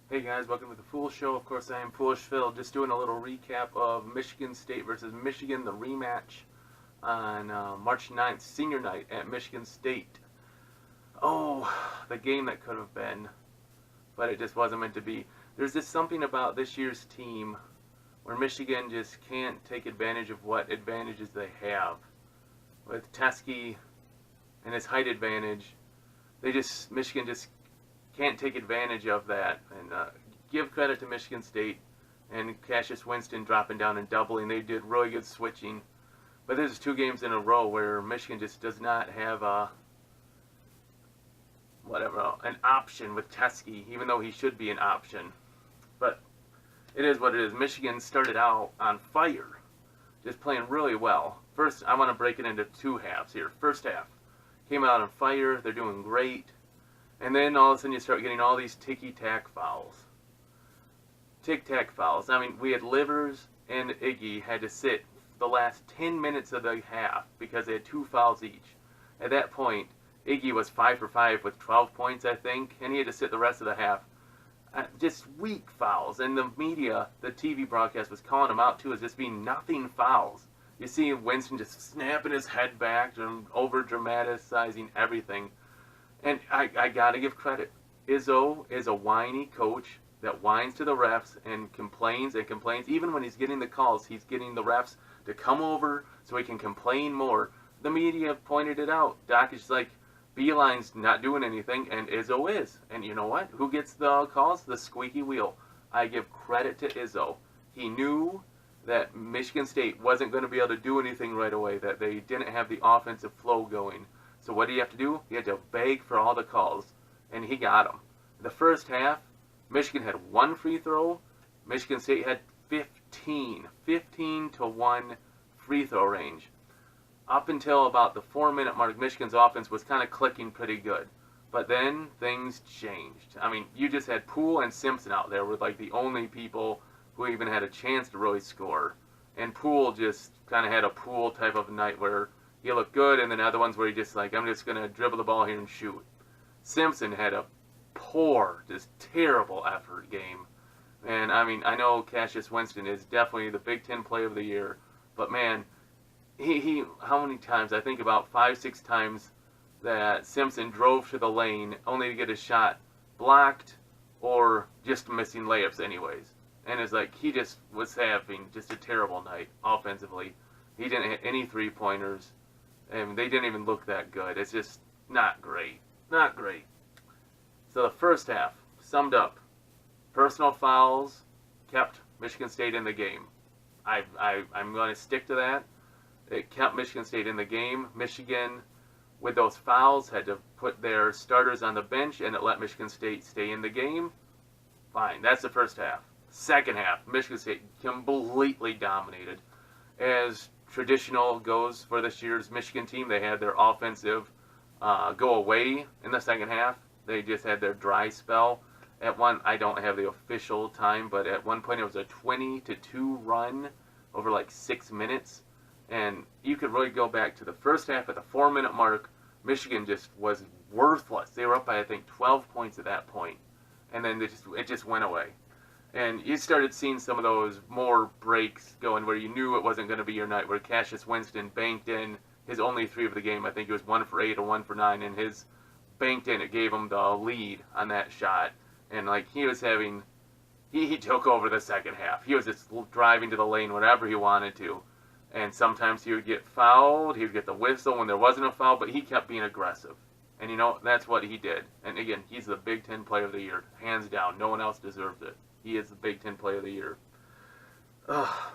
Hey guys, welcome to the Fool Show. Of course, I am Foolish Phil. Just doing a little recap of Michigan State versus Michigan, the rematch on March 9th, senior night at Michigan State. Oh, the game that could have been, but it just wasn't meant to be. There's just something about this year's team where Michigan just can't take advantage of what advantages they have. With Teskey and his height advantage, Michigan just can't take advantage of that. And give credit to Michigan State and Cassius Winston dropping down and doubling. They did really good switching. But there's 2 games in a row where Michigan just does not have an option with Teskey, even though he should be an option. But it is what it is. Michigan started out on fire, just playing really well. First, I want to break it into 2 halves here. First half, came out on fire. They're doing great. And then all of a sudden you start getting all these ticky-tack fouls. Tic-tac fouls. I mean, we had Livers and Iggy had to sit the last 10 minutes of the half because they had 2 fouls each. At that point, Iggy was 5 for 5 with 12 points, I think, and he had to sit the rest of the half. Just weak fouls. And the media, the TV broadcast was calling them out too as just being nothing fouls. You see Winston just snapping his head back and over-dramatizing everything. And I gotta give credit. Izzo is a whiny coach that whines to the refs and complains and complains. Even when he's getting the calls, he's getting the refs to come over so he can complain more. The media pointed it out. Doc is like, Beeline's not doing anything, and Izzo is. And you know what? Who gets the calls? The squeaky wheel. I give credit to Izzo. He knew that Michigan State wasn't going to be able to do anything right away, that they didn't have the offensive flow going. So what do you have to do? You have to beg for all the calls, and he got them. The first half, Michigan had 1 free throw. Michigan State had 15 to 1 free throw range. Up until about the 4-minute mark, Michigan's offense was kind of clicking pretty good. But then things changed. I mean, you just had Poole and Simpson out there were like the only people who even had a chance to really score. And Poole just kind of had a Poole type of night where he looked good, and then other ones where he just like, I'm just going to dribble the ball here and shoot. Simpson had a poor, just terrible effort game. And I mean, I know Cassius Winston is definitely the Big Ten Player of the Year, but man, he how many times? I think about 5-6 times that Simpson drove to the lane only to get a shot blocked or just missing layups anyways. And it's like he just was having just a terrible night offensively. He didn't hit any 3-pointers. And they didn't even look that good. It's just not great. Not great. So the first half, summed up. Personal fouls kept Michigan State in the game. I'm going to stick to that. It kept Michigan State in the game. Michigan, with those fouls, had to put their starters on the bench, and it let Michigan State stay in the game. Fine. That's the first half. Second half, Michigan State completely dominated. As traditional goes for this year's Michigan team, they had their offensive go away in the second half. They just had their dry spell. At one, I don't have the official time, but at one point it was a 20-2 run over like 6 minutes. And you could really go back to the first half at the 4-minute mark. Michigan just was worthless. They were up by, I think, 12 points at that point. And then it just went away. And you started seeing some of those more breaks going where you knew it wasn't going to be your night, where Cassius Winston banked in his only 3 of the game. I think he was 1 for 8 or 1 for 9, and his banked in. It gave him the lead on that shot. And like he was having, he took over the second half. He was just driving to the lane whenever he wanted to. And sometimes he would get fouled. He would get the whistle when there wasn't a foul, but he kept being aggressive. And you know, that's what he did. And again, he's the Big Ten Player of the Year. Hands down. No one else deserves it. He is the Big Ten Player of the Year. Oh,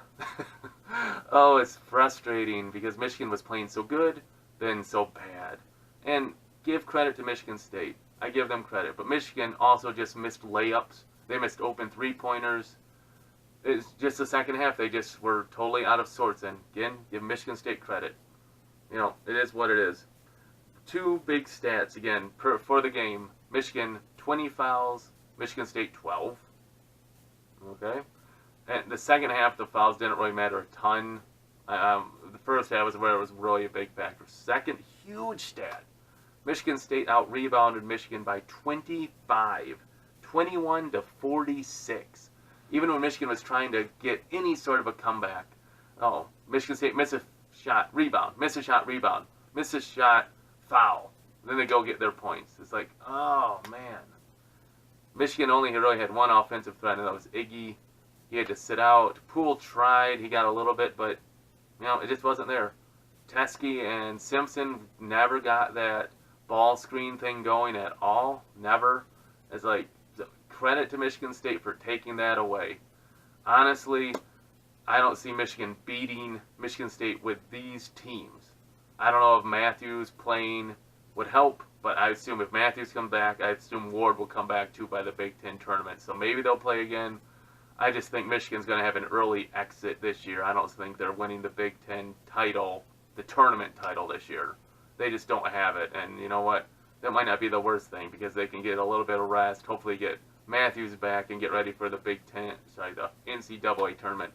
oh, it's frustrating because Michigan was playing so good, then so bad. And give credit to Michigan State. I give them credit. But Michigan also just missed layups. They missed open 3-pointers. It's just the second half. They just were totally out of sorts. And again, give Michigan State credit. You know, it is what it is. 2 big stats, again, for the game. Michigan, 20 fouls. Michigan State, 12. Okay? And the second half, the fouls didn't really matter a ton. The first half was where it was really a big factor. Second, huge stat. Michigan State out-rebounded Michigan by 25. 21-46. Even when Michigan was trying to get any sort of a comeback. Oh, Michigan State miss a shot, rebound, miss a shot, rebound, miss a shot, foul. Then they go get their points. It's like, oh, man. Michigan only really had one offensive threat, and that was Iggy. He had to sit out. Poole tried. He got a little bit, but, you know, it just wasn't there. Teskey and Simpson never got that ball screen thing going at all. Never. It's like, credit to Michigan State for taking that away. Honestly, I don't see Michigan beating Michigan State with these teams. I don't know if Matthews playing would help, but I assume if Matthews comes back, I assume Ward will come back too by the Big Ten tournament. So maybe they'll play again. I just think Michigan's going to have an early exit this year. I don't think they're winning the Big Ten title, the tournament title this year. They just don't have it. And you know what? That might not be the worst thing because they can get a little bit of rest, hopefully get Matthews back and get ready for the Big Ten, the NCAA tournament